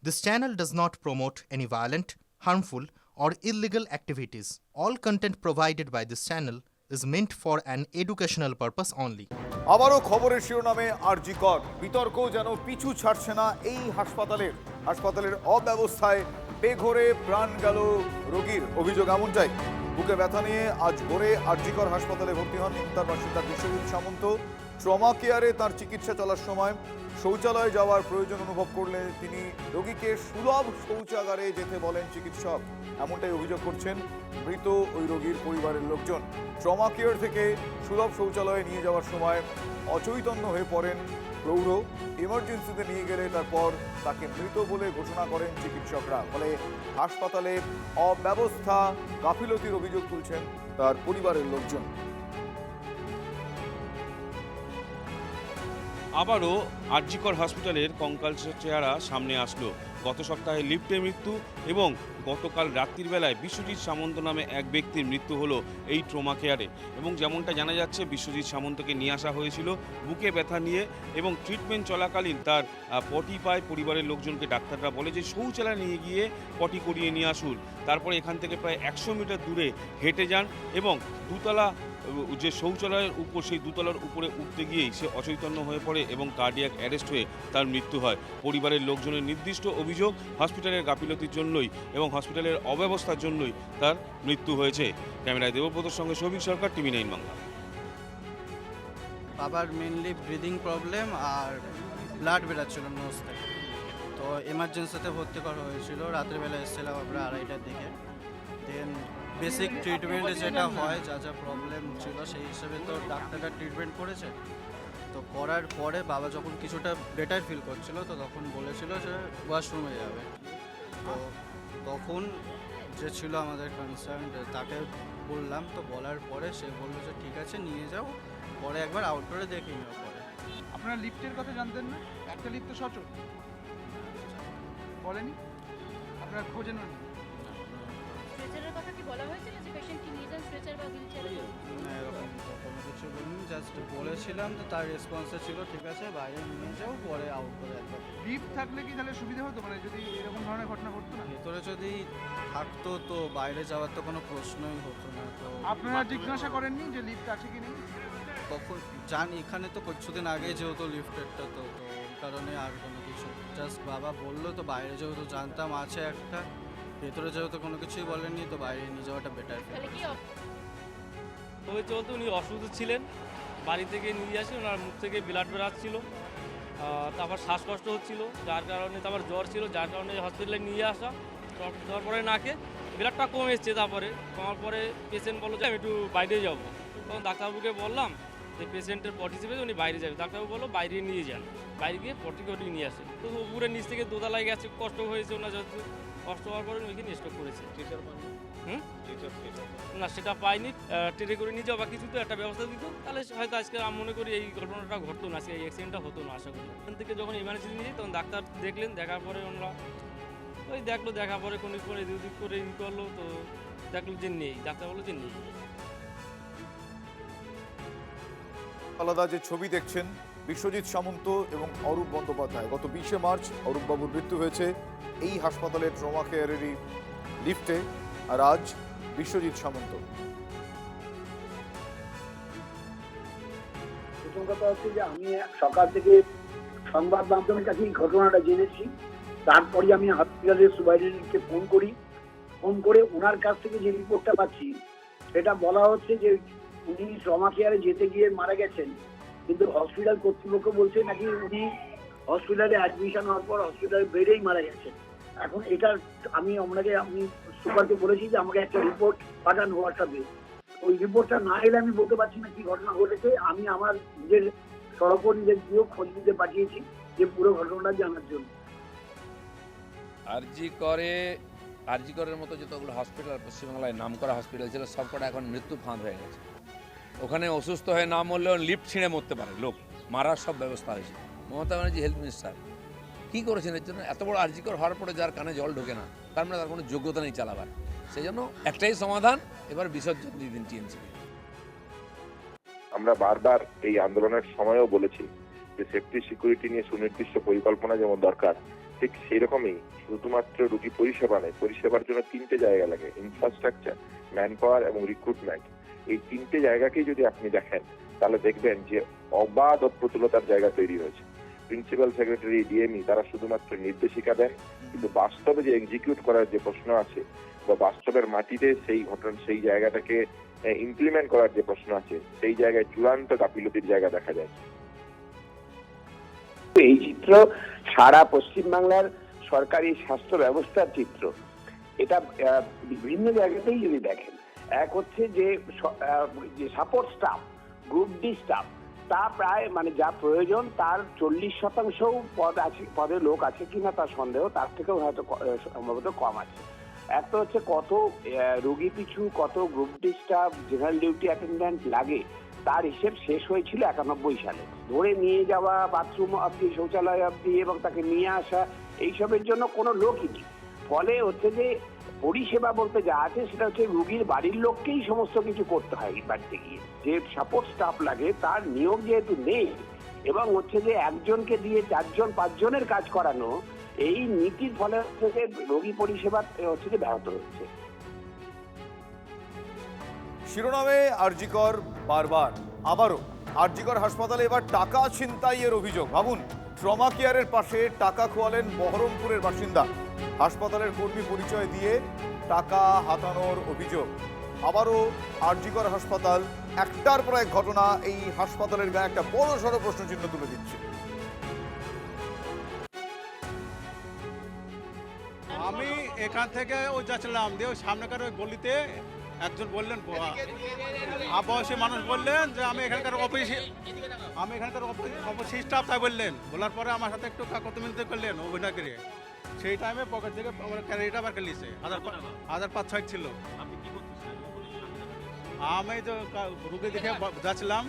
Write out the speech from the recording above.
This channel does not promote any violent, harmful, or illegal activities. All content provided by this channel is meant for an educational purpose only. আবারও খবরের শিরোনামে আরজি কর বিতর্ক যেন পিছু ছাড়ছে না এই হাসপাতালের অব্যবস্থায় বেঘোরে প্রাণ গেল রোগীর অভিযোগ এমনটাই। বুকে ব্যথা নিয়ে আজ ভোরে আরজি কর হাসপাতালে ভর্তি হন ইন্টার বাসিন্দা বিশ্বজিৎ সামন্ত। ট্রমা কেয়ারে তার চিকিৎসা চলার সময় শৌচালয়ে যাওয়ার প্রয়োজন অনুভব করলে তিনি রোগীকে সুলভ শৌচাগারে যেতে বলেন চিকিৎসক, এমনটাই অভিযোগ করছেন মৃত ওই রোগীর পরিবারের লোকজন। ট্রমা কেয়ার থেকে সুলভ শৌচালয়ে নিয়ে যাওয়ার সময় অচৈতন্য হয়ে পড়েন প্রৌঢ়। ইমার্জেন্সিতে নিয়ে গেলে তারপর তাকে মৃত বলে ঘোষণা করেন চিকিৎসকরা। ফলে হাসপাতালে অব্যবস্থা, গাফিলতির অভিযোগ তুলছেন তার পরিবারের লোকজন। আবারও আরজি কর হসপিটালের কঙ্কাল চেহারা সামনে আসলো। গত সপ্তাহে লিফটে মৃত্যু এবং গতকাল রাত্রির বেলায় বিশ্বজিৎ সামন্ত নামে এক ব্যক্তির মৃত্যু হলো এই ট্রমা কেয়ারে। এবং যেমনটা জানা যাচ্ছে, বিশ্বজিৎ সামন্তকে নিয়ে আসা হয়েছিল বুকে ব্যথা নিয়ে এবং ট্রিটমেন্ট চলাকালীন তার পটি পায়। পরিবারের লোকজনকে ডাক্তাররা বলে যে শৌচালয়ে নিয়ে গিয়ে পটি করিয়ে নিয়ে আসুন। তারপরে এখান থেকে প্রায় 100 মিটার দূরে হেঁটে যান এবং দুতলা যে শৌচালয়ের উপর, সেই দুতলার উপরে উঠতে গিয়েই সে অচৈতন্য হয়ে পড়ে এবং কার্ডিয়াক অ্যারেস্ট হয়ে তার মৃত্যু হয়। পরিবারের লোকজনের নির্দিষ্ট অভিযোগ হসপিটালের গাফিলতির জন্যই এবং হসপিটালের অব্যবস্থার জন্যই তার মৃত্যু হয়েছে। ক্যামেরায় দেবব্রতর সঙ্গে সৌভিক সরকার, TV9 বাংলা। বাবার মেনলি ব্রিদিং প্রবলেম আর ব্লাড বেরাচ্ছিল নোজ থেকে, তো এমার্জেন্সিতে ভর্তি করা হয়েছিল। রাত্রিবেলা এসেছিলাম আমরা 2:30টার দিকে। দেন বেসিক ট্রিটমেন্টে যেটা হয়, যা যা প্রবলেম ছিল সেই হিসেবে তো ডাক্তাররা ট্রিটমেন্ট করেছে। তো করার পরে বাবা যখন কিছুটা বেটার ফিল করছিল, তো তখন বলেছিল যে ওয়াশরুমে যাবে। তো তখন যে ছিল আমাদের কনসার্ন তাকে বললাম, তো বলার পরে সে বললো যে ঠিক আছে নিয়ে যাও, পরে একবার আউটডোরে দেখে নেওয়া পরে। আপনারা লিফটের কথা জানতেন না? একটা লিফট তো সচল বলেনি, আপনারা খোঁজেন না? স্ট্রেচারের কথা কি বলা হয়েছিল যে পেশেন্ট কি নিয়ে যান স্ট্রেচার বা হুইলচেয়ারে? না, এরকম তো কোনো কিছু বলিনি, জাস্ট বলেছিলাম। তো তার রেসপন্সে ছিল ঠিক আছে বাইরে নিয়ে যাও, পরে আউটডোরে একবার। লিফট থাকলে কি তাহলে সুবিধা হতো, মানে যদি এরকম ধরনের ঘটনা ঘটতো না? ভেতরে যদি থাকতো তো বাইরে যাওয়ার তো কোনো প্রশ্নই হতো না। তো আপনারা জিজ্ঞাসা করেননি যে লিফট আছে কি নেই? তখন জানি এখানে তো কিছুদিন আগে যেহেতু লিফটেডটা, তো এই কারণে আর কোনো কিছু, জাস্ট বাবা বললো। তো বাইরে যেহেতু জানতাম আছে একটা, ভেতরে যেহেতু কোনো কিছুই বলেননি, তো বাইরে নিয়ে যাওয়াটা বেটার। তাহলে কি ওই চলতে উনি অসুস্থ ছিলেন, বাড়ি থেকে নিয়ে আসি, ওনার মুখ থেকে ব্লাড বেরাচ্ছিল, তারপর শ্বাসকষ্ট হচ্ছিল, যার কারণে তারপর জ্বর ছিল, যার কারণে হসপিটালে নিয়ে আসা। তারপরে নাকে ব্লাডটা কমে এসছে, তারপরে কমার পরে পেশেন্ট বললো যে আমি একটু বাইরে যাবো। তখন ডাক্তারবাবুকে বললাম যে পেশেন্টের পটি চেপে উনি বাইরে যাবে। ডাক্তারবাবু বললো বাইরে নিয়ে যান, বাইরে গিয়ে পটি নিয়ে আসে। তো উপরে নিচ থেকে দোতলায় গেছে, কষ্ট হয়েছে ওনার, যেহেতু কষ্ট হওয়ার পরে ওইখানে স্ট্রোক করেছে। না সেটা পাইনি, ট্রেনে করে নিয়ে যাওয়া বা কিছু তো একটা ব্যবস্থা দিত, তাহলে হয়তো আজকে আমি মনে করি এই ঘটনাটা ঘটতো না, আজকে এই অ্যাক্সিডেন্টটা হতো না আশা করি। এখান থেকে যখন ইমার্জেন্সি নিয়ে যাই তখন ডাক্তার দেখলেন, দেখার পরে ওনারা ওই দেখলো, দেখার পরে কোনো করে এদিক করে ই করলো, তো দেখলো যে নেই, ডাক্তার বললো যে নেই। আলাদা যে ছবি দেখছেন বিশ্বজিৎ সামন্ত এবং অরূপ বন্দ্যোপাধ্যায়। গত 20শে মার্চ অরূপবাবুর মৃত্যু হয়েছে এই হাসপাতালের ট্রমা কেয়ারেরই লিফটে, আর আজ বিশ্বজিৎ সামন্ত। প্রথম কথা হচ্ছে যে আমি সকাল থেকে সংবাদ মাধ্যমের কাছে এই ঘটনাটা জেনেছি। তারপরে আমি হসপিটালের সুপারিনটেন্ডেন্টকে ফোন করে ওনার কাছ থেকে যে রিপোর্টটা পাচ্ছি, সেটা বলা হচ্ছে যে উনি ট্রমা কেয়ারে যেতে গিয়ে মারা গেছেন, কিন্তু হসপিটাল কর্তৃপক্ষ বলছে নাকি উনি হসপিটালে অ্যাডমিশন হওয়ার পর হসপিটালের বেডেই মারা গেছেন। এখন এটা আমি সুপারকে বলেছি যে আমাকে একটা রিপোর্ট পাঠান হোয়াটসঅ্যাপে। ওই রিপোর্টটা না এলে আমি বলতে পারছি না কি ঘটনা ঘটেছে। আমি আমার নিজের সড়কও নিজের দিয়েও খোঁজ নিতে পাঠিয়েছি যে পুরো ঘটনাটা জানার জন্য। আরজি করের মতো যতগুলো হসপিটাল পশ্চিমবাংলায় নামকরা হসপিটাল ছিল, সবকটা এখন মৃত্যু ফাঁদ হয়ে গেছে। ওখানে অসুস্থ হয়ে না মরলেও লিফট ছিঁড়ে মরতে পারে লোক, মারার সব ব্যবস্থা হয়েছে। মমতা ব্যানার্জি হেলথ মিনিস্টার কী করেছেন এর জন্য? এত বড় আরজি কর হওয়ার পরে যার কানে জল ঢোকে না, তার মানে তার কোনো যোগ্যতা নেই চালাবার। সেই জন্য একটাই সমাধান, এবার বিসর্জন দিয়ে দিন টিএমসি। আমরা বারবার এই আন্দোলনের সময়ও বলেছি যে সেফটি সিকিউরিটি নিয়ে সুনির্দিষ্ট পরিকল্পনা যেমন দরকার, ঠিক সেই রকমই শুধুমাত্র রোগী পরিষেবা নয়, পরিষেবার জন্য তিনটে জায়গা লাগে, ইনফ্রাস্ট্রাকচার, ম্যান পাওয়ার এবং রিক্রুটমেন্ট। এই তিনটে জায়গাকেই যদি আপনি দেখেন তাহলে দেখবেন যে অবাধ অপ্রতুলতার জায়গা তৈরি হয়েছে। প্রিন্সিপাল সেক্রেটারি, ডিএমই তারা শুধুমাত্র নির্দেশিকা দেন, কিন্তু বাস্তবে যে এক্সিকিউট করার যে প্রশ্ন আছে বা বাস্তবের মাটিতে সেই ঘটনা সেই জায়গাটাকে ইমপ্লিমেন্ট করার যে প্রশ্ন আছে, সেই জায়গায় চূড়ান্ত গাফিলতির জায়গা দেখা যায়। এই চিত্র সারা পশ্চিমবাংলার সরকারি স্বাস্থ্য ব্যবস্থার চিত্র। এটা বিভিন্ন জায়গাতেই যদি দেখেন, এক হচ্ছে যে support staff, group D staff, তা প্রায় মানে যা প্রয়োজন তার 40% পদে লোক আছে কিনা তার সন্দেহ, তার থেকেও হয়তো সম্ভবত কম আছে। একটা হচ্ছে কত রোগী পিছু কত group D staff, general duty attendant লাগে, তার হিসেব শেষ হয়েছিল 91 সালে। ধরে নিয়ে যাওয়া, বাথরুম অব্দি, শৌচালয় অব্দি এবং তাকে নিয়ে আসা, এইসবের জন্য কোনো লোকই নেই। ফলে হচ্ছে যে পরিষেবা বলতে যা আছে সেটা হচ্ছে রুগীর বাড়ির লোককেই সমস্ত কিছু করতে হয়। বাড়িতে গিয়ে যে সাপোর্ট স্টাফ লাগে তার নিয়োগ যেহেতু নেই, এবং হচ্ছে যে একজনকে দিয়ে 4-5 জনের কাজ করানো, এই নীতির ফলে হচ্ছে যে রোগী পরিষেবা হচ্ছে যে ব্যাহত হচ্ছে। শিরোনামে আরজিকর বারবার, আবারও আরজিকর হাসপাতালে এবার টাকা ছিনতাইয়ের অভিযোগ। ভাবুন, ট্রমা কেয়ারের পাশে টাকা খোয়ালেন বহরমপুরের বাসিন্দা। হাসপাতালের কর্মী পরিচয় দিয়ে টাকা হাতানোর অভিযোগ। আবারও আরজিকর হাসপাতাল, একটার পর এক ঘটনা এই হাসপাতালের গায়ে একটা বড় সড় প্রশ্নচিহ্ন তুলে দিচ্ছে। আমি এখান থেকে ওই যাচ্ছিলাম, দিয়ে ওই সামনেকার ওই গলিতে একজন বললেন, বয়সী মানুষ বললেন যে আমি এখানকার অফিস স্টাফ, তাই বললেন। বলার পরে আমার সাথে একটু কাকতমিনতি করলেন অভিনয় করে। সেই টাইমে পকেট থেকে আমার ক্যারিটা বার করে নিয়েছে, 1500 ছিল। আমি তো রুগী দেখে যাচ্ছিলাম,